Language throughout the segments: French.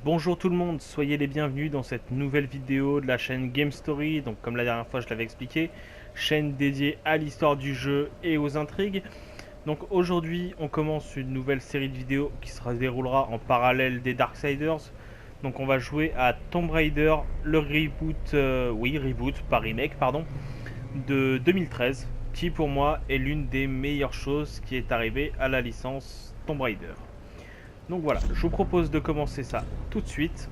Bonjour tout le monde, soyez les bienvenus dans cette nouvelle vidéo de la chaîne Game Story. Donc comme la dernière fois je l'avais expliqué, chaîne dédiée à l'histoire du jeu et aux intrigues. Donc aujourd'hui on commence une nouvelle série de vidéos qui se déroulera en parallèle des Darksiders. Donc on va jouer à Tomb Raider, le reboot, reboot, pas remake, pardon, de 2013, qui pour moi est l'une des meilleures choses qui est arrivée à la licence Tomb Raider. Donc voilà, je vous propose de commencer ça tout de suite,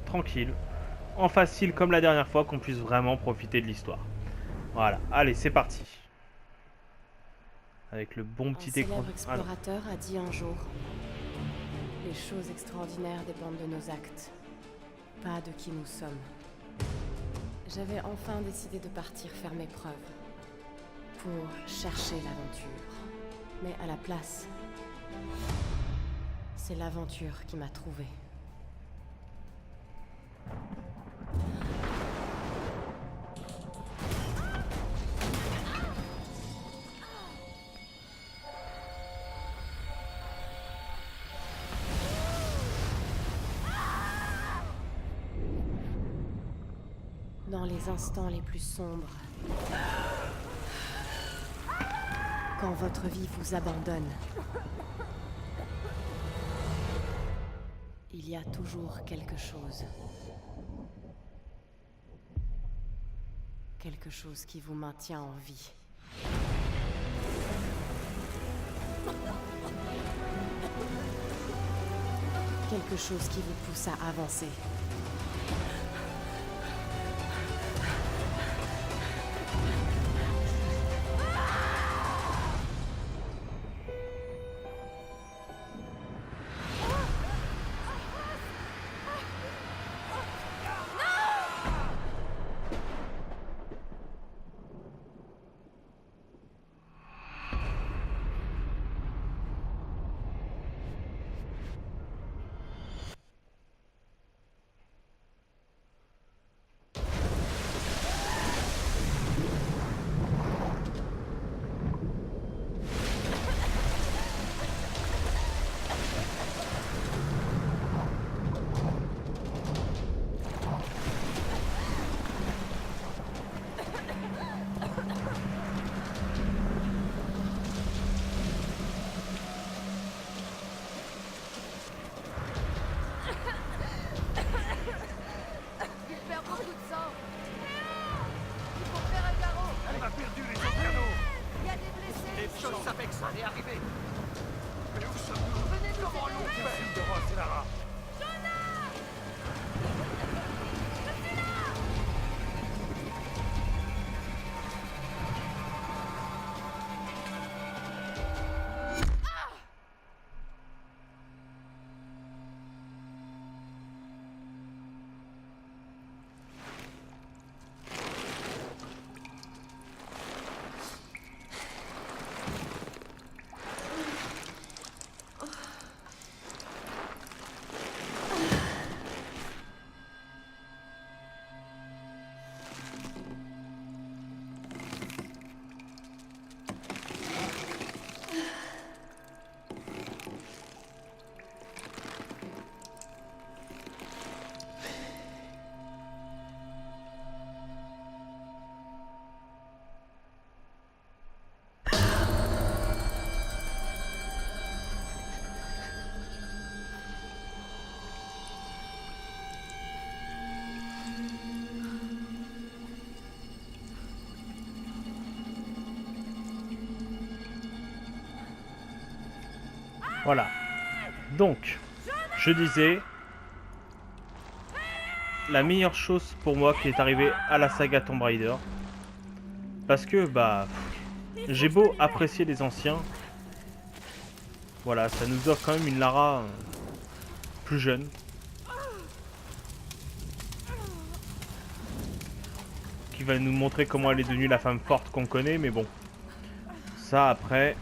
tranquille, en facile comme la dernière fois, qu'on puisse vraiment profiter de l'histoire. Voilà, allez, c'est parti. Avec le bon Un petit écran. célèbre Ah non. explorateur a dit un jour: les choses extraordinaires dépendent de nos actes, pas de qui nous sommes. J'avais enfin décidé de partir faire mes preuves, pour chercher l'aventure. Mais à la place, c'est l'aventure qui m'a trouvée. Dans les instants les plus sombres, quand votre vie vous abandonne, il y a toujours quelque chose. Quelque chose qui vous maintient en vie. Quelque chose qui vous pousse à avancer. Voilà. Donc, je disais, la meilleure chose pour moi qui est arrivée à la saga Tomb Raider. Parce que, j'ai beau apprécier les anciens. Voilà, ça nous offre quand même une Lara plus jeune. Qui va nous montrer comment elle est devenue la femme forte qu'on connaît, mais bon. Ça, après,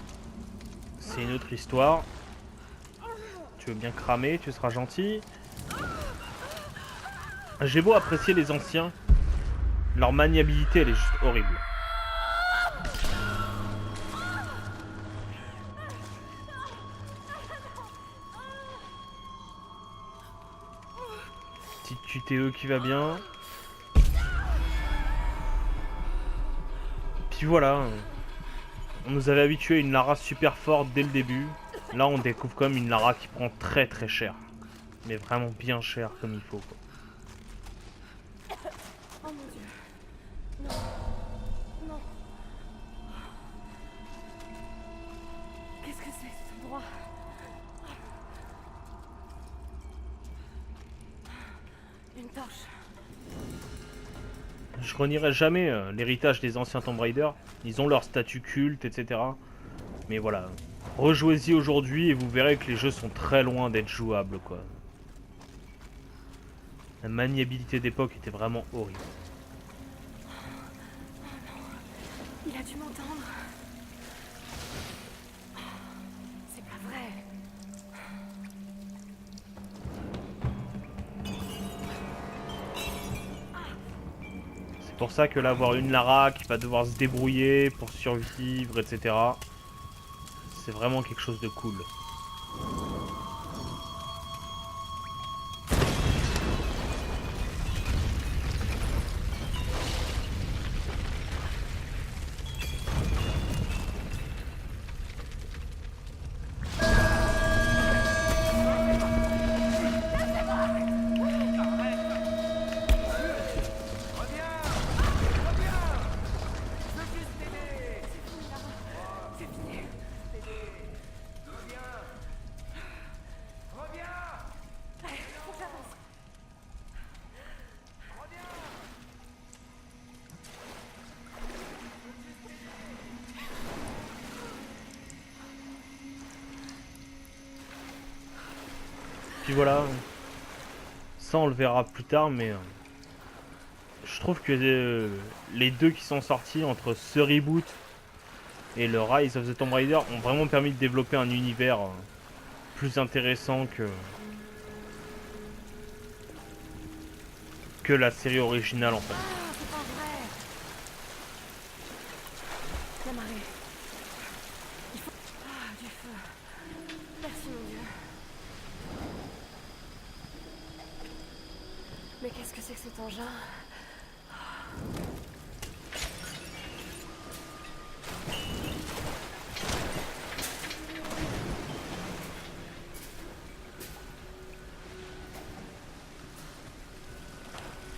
c'est une autre histoire. Tu veux bien cramer, tu seras gentil. J'ai beau apprécier les anciens, leur maniabilité, elle est juste horrible. petite QTE qui va bien. Puis voilà. On nous avait habitué à une Lara super forte dès le début. Là, on découvre quand même une Lara qui prend très très cher. Mais vraiment bien cher comme il faut, quoi. Oh mon Dieu. Non. Non. Qu'est-ce que c'est cet endroit? Une torche. Je renierai jamais l'héritage des anciens Tomb Raider. Ils ont leur statut culte, etc. Mais voilà. Rejouez-y aujourd'hui et vous verrez que les jeux sont très loin d'être jouables, quoi. La maniabilité d'époque était vraiment horrible. Il a dû m'entendre. C'est pas vrai. C'est pour ça que là, avoir une Lara qui va devoir se débrouiller pour survivre, etc. C'est vraiment quelque chose de cool. Puis voilà, ça on le verra plus tard, mais je trouve que les deux qui sont sortis entre ce reboot et le Rise of the Tomb Raider ont vraiment permis de développer un univers plus intéressant que la série originale en fait. Ah, c'est pas vrai. La marée. Il faut... Ah, du feu. Merci mon Dieu. Mais qu'est-ce que c'est que cet engin?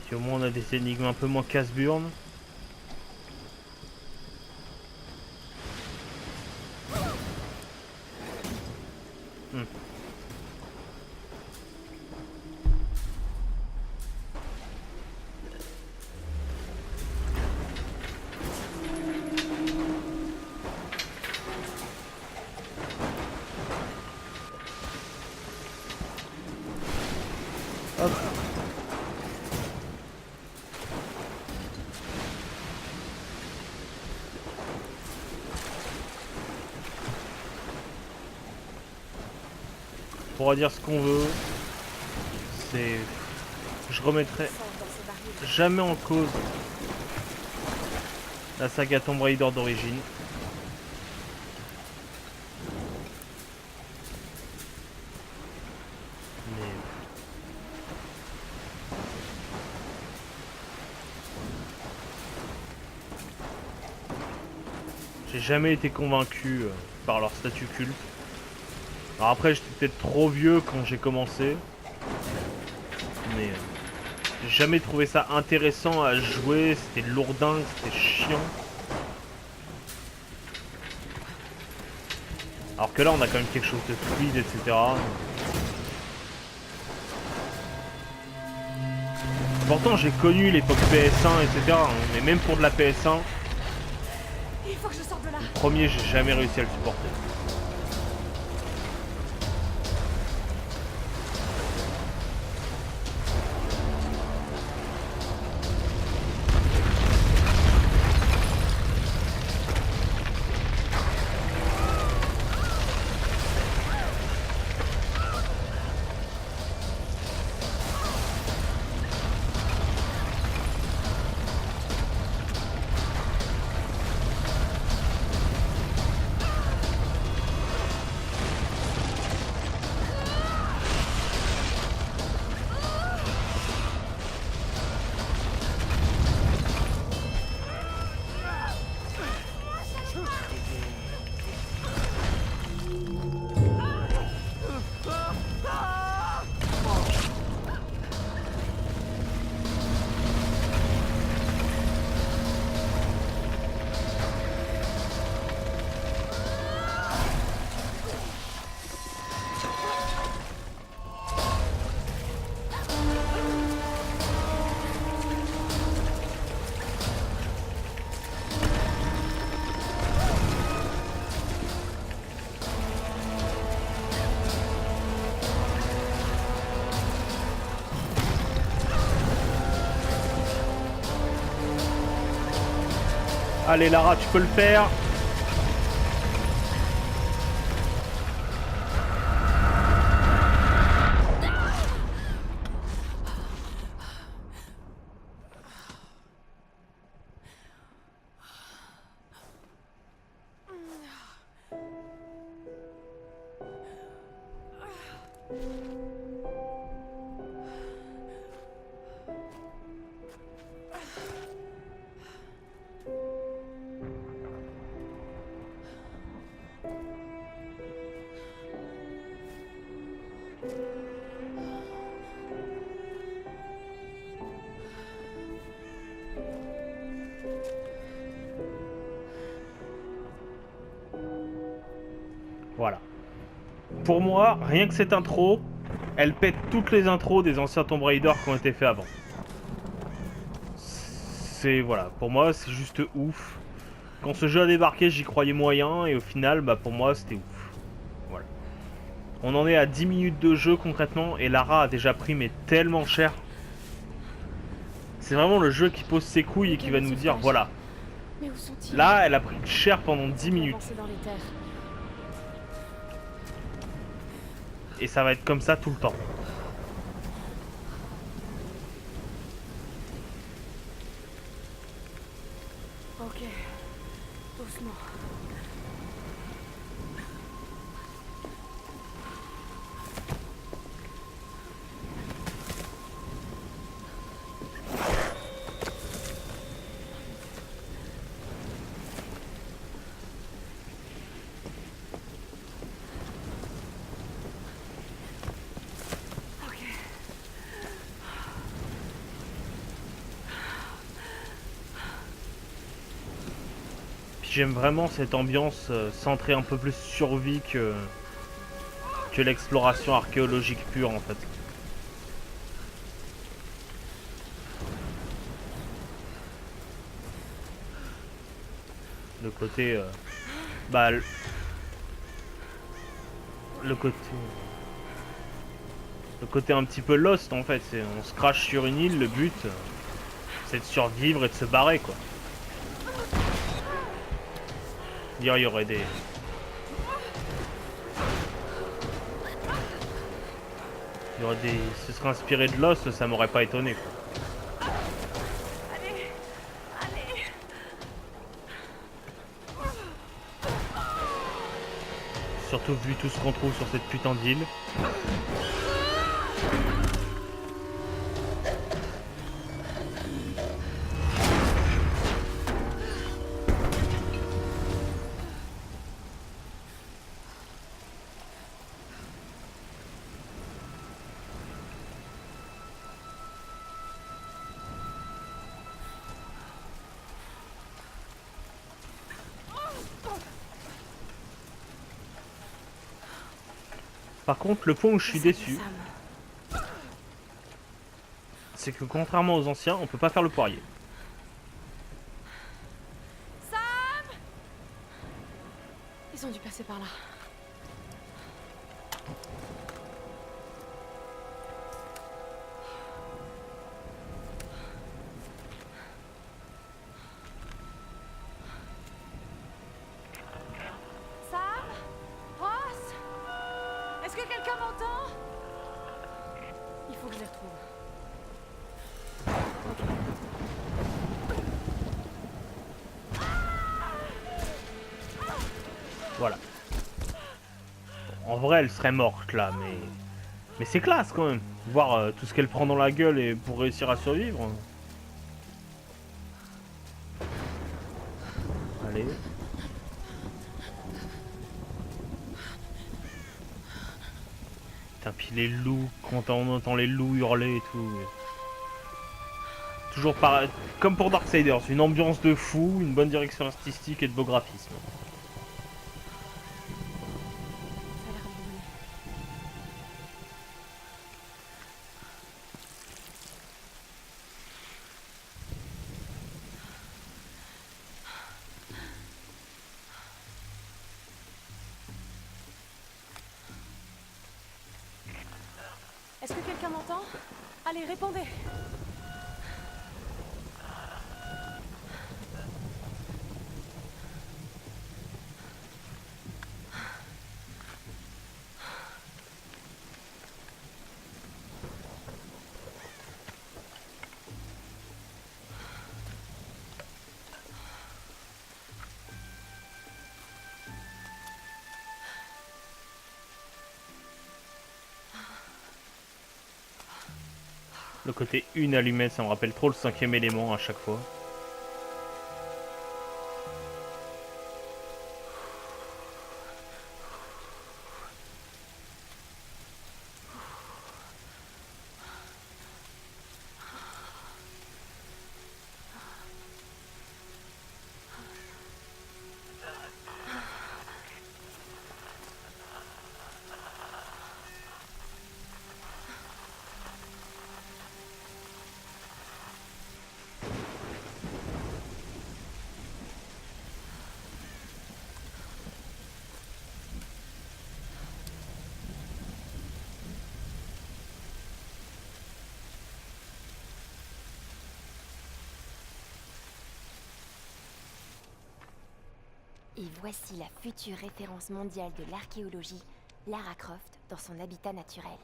Puis au moins on a des énigmes un peu moins casse-burne. Hop. On pourra dire ce qu'on veut. C'est... Je remettrai jamais en cause la saga Tomb Raider d'origine. Mais... j'ai jamais été convaincu par leur statut culte. Alors après j'étais peut-être trop vieux quand j'ai commencé. Mais j'ai jamais trouvé ça intéressant à jouer, c'était lourdingue, c'était chiant. Alors que là on a quand même quelque chose de fluide, etc. Pourtant j'ai connu l'époque PS1, etc. Mais même pour de la PS1, Il faut que je sorte de là. le premier j'ai jamais réussi à le supporter. Allez Lara, tu peux le faire. Voilà. Pour moi, rien que cette intro, elle pète toutes les intros des anciens Tomb Raider qui ont été faits avant. C'est voilà, pour moi c'est juste ouf. Quand ce jeu a débarqué, j'y croyais moyen et au final, bah pour moi c'était ouf. Voilà. On en est à 10 minutes de jeu concrètement et Lara a déjà pris mais tellement cher. C'est vraiment le jeu qui pose ses couilles et qui va nous dire voilà. Mais où sont-ils? Là, elle a pris cher pendant 10 minutes. Dans les terres. Et ça va être comme ça tout le temps. Ok, doucement. J'aime vraiment cette ambiance centrée un peu plus survie que l'exploration archéologique pure en fait. Le côté... bah... Le côté... Le côté un petit peu lost en fait. On se crache sur une île, le but c'est de survivre et de se barrer quoi. Il y aurait des... Il y aurait des... Ce serait inspiré de Lost, ça m'aurait pas étonné quoi. Allez, allez. Surtout vu tout ce qu'on trouve sur cette putain d'île. Par contre, le point où je suis déçu, c'est que contrairement aux anciens, on peut pas faire le poirier. Sam! Ils ont dû passer par là. Sam? Ross? Est-ce que quelqu'un m'entend? Il faut que je les retrouve. Voilà. En vrai, elle serait morte là, mais c'est classe quand même. Voir tout ce qu'elle prend dans la gueule et pour réussir à survivre. Allez. Putain, puis les loups, quand on entend les loups hurler et tout. Toujours pareil, comme pour Darksiders, une ambiance de fou, une bonne direction artistique et de beaux graphismes. Ça a l'air brûlé. Est-ce que quelqu'un m'entend? Allez, répondez. Le côté une allumette, ça me rappelle trop le 5e élément à chaque fois. Et voici la future référence mondiale de l'archéologie, Lara Croft, dans son habitat naturel.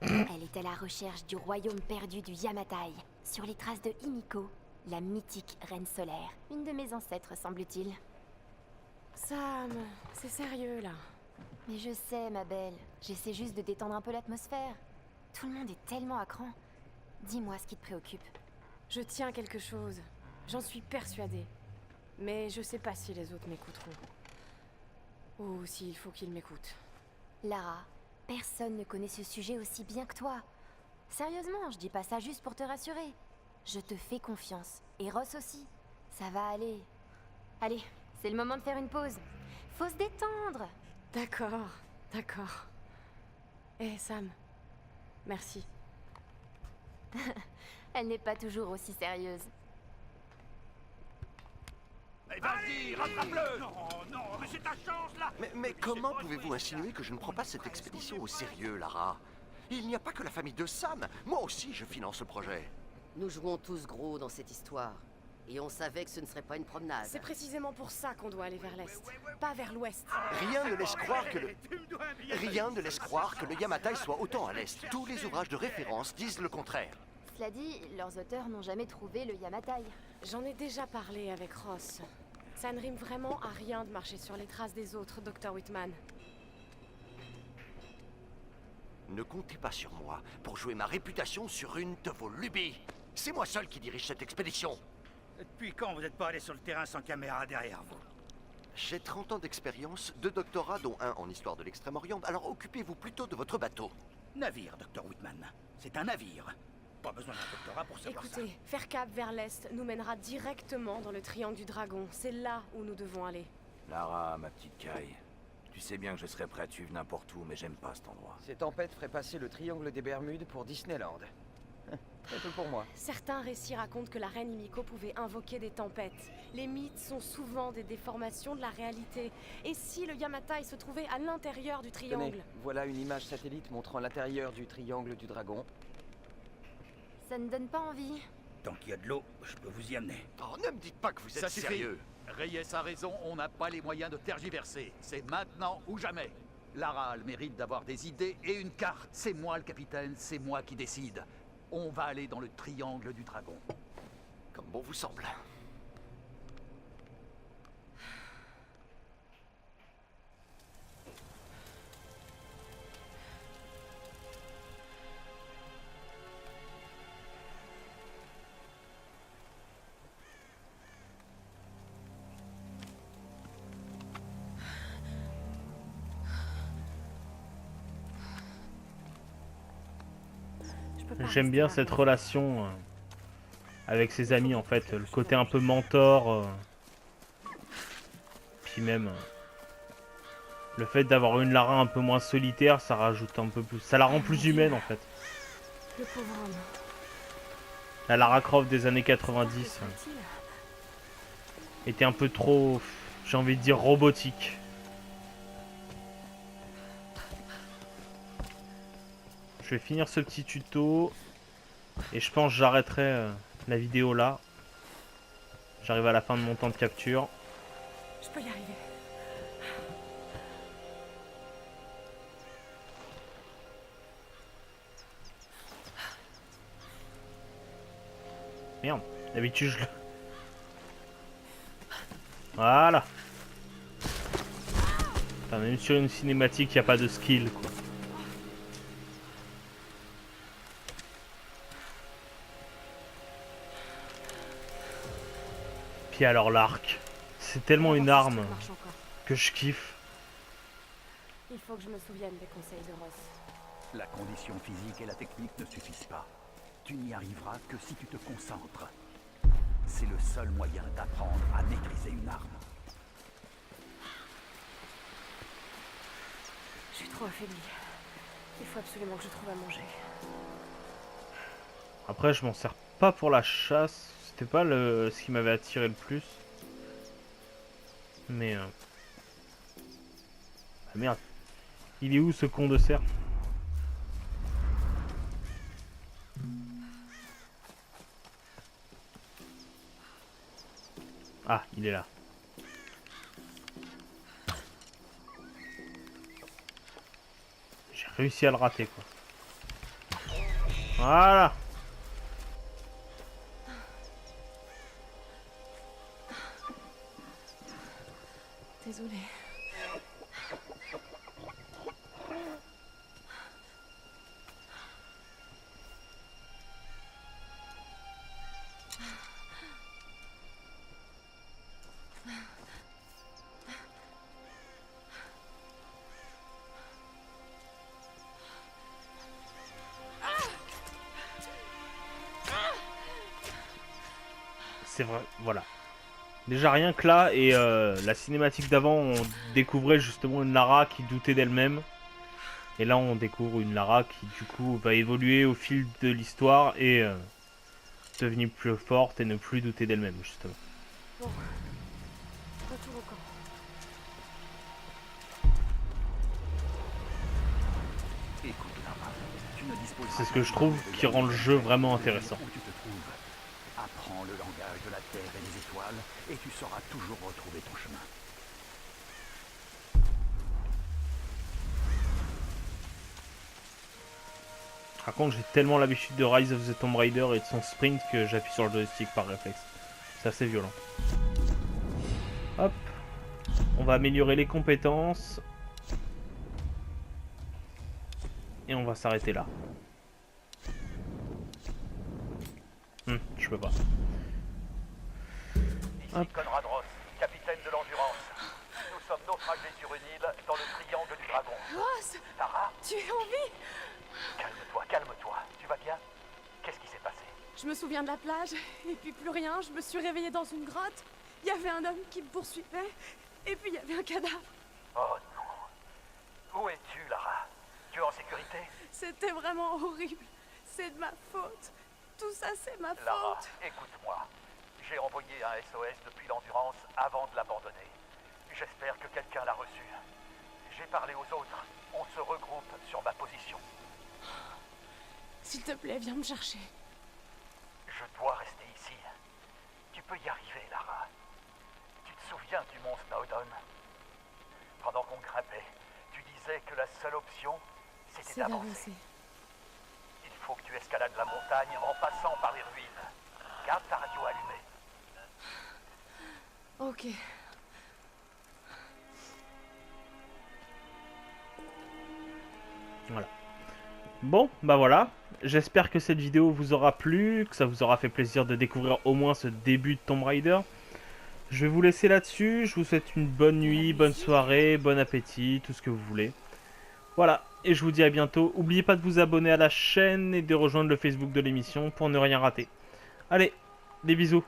Elle est à la recherche du royaume perdu du Yamatai, sur les traces de Himiko, la mythique reine solaire, une de mes ancêtres semble-t-il. Sam, c'est sérieux là. Mais je sais, ma belle, j'essaie juste de détendre un peu l'atmosphère. Tout le monde est tellement à cran. Dis-moi ce qui te préoccupe. Je tiens quelque chose. J'en suis persuadée. Mais je sais pas si les autres m'écouteront. Ou s'il faut qu'ils m'écoutent. Lara, personne ne connaît ce sujet aussi bien que toi. Sérieusement, je dis pas ça juste pour te rassurer. Je te fais confiance. Et Ross aussi. Ça va aller. Allez, c'est le moment de faire une pause. Faut se détendre. D'accord, d'accord. Eh Sam, merci. Elle n'est pas toujours aussi sérieuse. Mais vas-y, rattrape-le! Non, non, mais c'est ta chance, là! Mais comment pouvez-vous insinuer que je ne prends pas cette expédition au sérieux, Lara? Il n'y a pas que la famille de Sam. Moi aussi, je finance le projet. Nous jouons tous gros dans cette histoire. Et on savait que ce ne serait pas une promenade. C'est précisément pour ça qu'on doit aller vers l'est, pas vers l'ouest. Rien ne laisse croire que le... Tu me dois un billet. Rien ne laisse croire que le Yamatai soit autant à l'est. Tous les ouvrages de référence disent le contraire. Cela dit, leurs auteurs n'ont jamais trouvé le Yamatai. J'en ai déjà parlé avec Ross. Ça ne rime vraiment à rien de marcher sur les traces des autres, Dr. Whitman. Ne comptez pas sur moi pour jouer ma réputation sur une de vos lubies. C'est moi seul qui dirige cette expédition. Depuis quand vous n'êtes pas allé sur le terrain sans caméra derrière vous? J'ai 30 ans d'expérience, 2 doctorats dont un en histoire de l'Extrême-Orient, alors occupez-vous plutôt de votre bateau. Navire, Dr. Whitman. C'est un navire. Pas besoin d'un doctorat pour savoir ça. Écoutez, faire cap vers l'est nous mènera directement dans le triangle du dragon. C'est là où nous devons aller. Lara, ma petite Kai, tu sais bien que je serais prêt à te suivre n'importe où, mais j'aime pas cet endroit. Ces tempêtes feraient passer le triangle des Bermudes pour Disneyland. Très peu pour moi. Certains récits racontent que la reine Himiko pouvait invoquer des tempêtes. Les mythes sont souvent des déformations de la réalité. Et si le Yamatai se trouvait à l'intérieur du triangle? Tenez, voilà une image satellite montrant l'intérieur du triangle du dragon. Ça ne donne pas envie. Tant qu'il y a de l'eau, je peux vous y amener. Oh, ne me dites pas que vous êtes Ça suffit. sérieux. Reyes a raison, on n'a pas les moyens de tergiverser. C'est maintenant ou jamais. Lara a le mérite d'avoir des idées et une carte. C'est moi le capitaine, c'est moi qui décide. On va aller dans le triangle du dragon. Comme bon vous semble. Je peux pas J'aime rester bien là, cette moi. relation avec ses amis en fait, le côté un peu mentor. Puis même le fait d'avoir une Lara un peu moins solitaire, ça rajoute un peu plus. Ça la rend plus humaine en fait. Le pauvre homme. La Lara Croft des années 90 Que fait-il? était un peu trop, j'ai envie de dire, robotique. Je vais finir ce petit tuto et je pense que j'arrêterai la vidéo là. J'arrive à la fin de mon temps de capture. Je peux y arriver. Merde, d'habitude je le... Voilà. Putain, même sur une cinématique, il n'y a pas de skill quoi. Puis alors l'arc. C'est tellement une Voir si ce arme truc marche encore. que je kiffe. Il faut que je me souvienne des conseils de Ross. La condition physique et la technique ne suffisent pas. Tu n'y arriveras que si tu te concentres. C'est le seul moyen d'apprendre à maîtriser une arme. Je suis trop affaiblie. Il faut absolument que je trouve à manger. Après, je m'en sers pas pour la chasse. C'était pas ce qui m'avait attiré le plus. Mais... Ah merde. Il est où ce con de cerf? Ah, il est là. J'ai réussi à le rater, quoi. Voilà. Désolée. C'est vrai, voilà. Déjà rien que là, et la cinématique d'avant, on découvrait justement une Lara qui doutait d'elle-même. Et là, on découvre une Lara qui, du coup, va évoluer au fil de l'histoire et devenir plus forte et ne plus douter d'elle-même, justement. Bon. Retour au camp. Écoute, Lara, tu ne disposes C'est ce que je trouve qui rend le jeu vraiment intéressant. où tu te trouves. Apprends le langage de la terre et des étoiles, et tu sauras toujours retrouver ton chemin. Par contre, j'ai tellement l'habitude de Rise of the Tomb Raider et de son sprint que j'appuie sur le joystick par réflexe. C'est assez violent. Hop. On va améliorer les compétences. Et on va s'arrêter là. Je peux pas. Ici Conrad Ross, capitaine de l'Endurance. Nous sommes naufragés sur une île dans le triangle du dragon. Ross, Lara, tu es en vie? calme-toi, calme-toi. Tu vas bien? Qu'est-ce qui s'est passé? Je me souviens de la plage, et puis plus rien. Je me suis réveillée dans une grotte. Il y avait un homme qui me poursuivait, et puis il y avait un cadavre. Oh non. Où es-tu, Lara? Tu es en sécurité? C'était vraiment horrible. C'est de ma faute. Tout ça, c'est ma Lara, faute. écoute-moi. J'ai envoyé un SOS depuis l'Endurance avant de l'abandonner. J'espère que quelqu'un l'a reçu. J'ai parlé aux autres. On se regroupe sur ma position. S'il te plaît, viens me chercher. Je dois rester ici. Tu peux y arriver, Lara. Tu te souviens du mont Snowdon? Pendant qu'on grimpait, tu disais que la seule option, c'était C'est d'avancer. d'avancer. Il faut que tu escalades la montagne en passant par les ruines. Garde ta radio allumée. Ok. Voilà. Bon, bah voilà. J'espère que cette vidéo vous aura plu, que ça vous aura fait plaisir de découvrir au moins ce début de Tomb Raider. Je vais vous laisser là-dessus. Je vous souhaite une bonne nuit, bonne soirée, bon appétit, tout ce que vous voulez. Voilà, et je vous dis à bientôt. N'oubliez pas de vous abonner à la chaîne et de rejoindre le Facebook de l'émission pour ne rien rater. Allez, des bisous.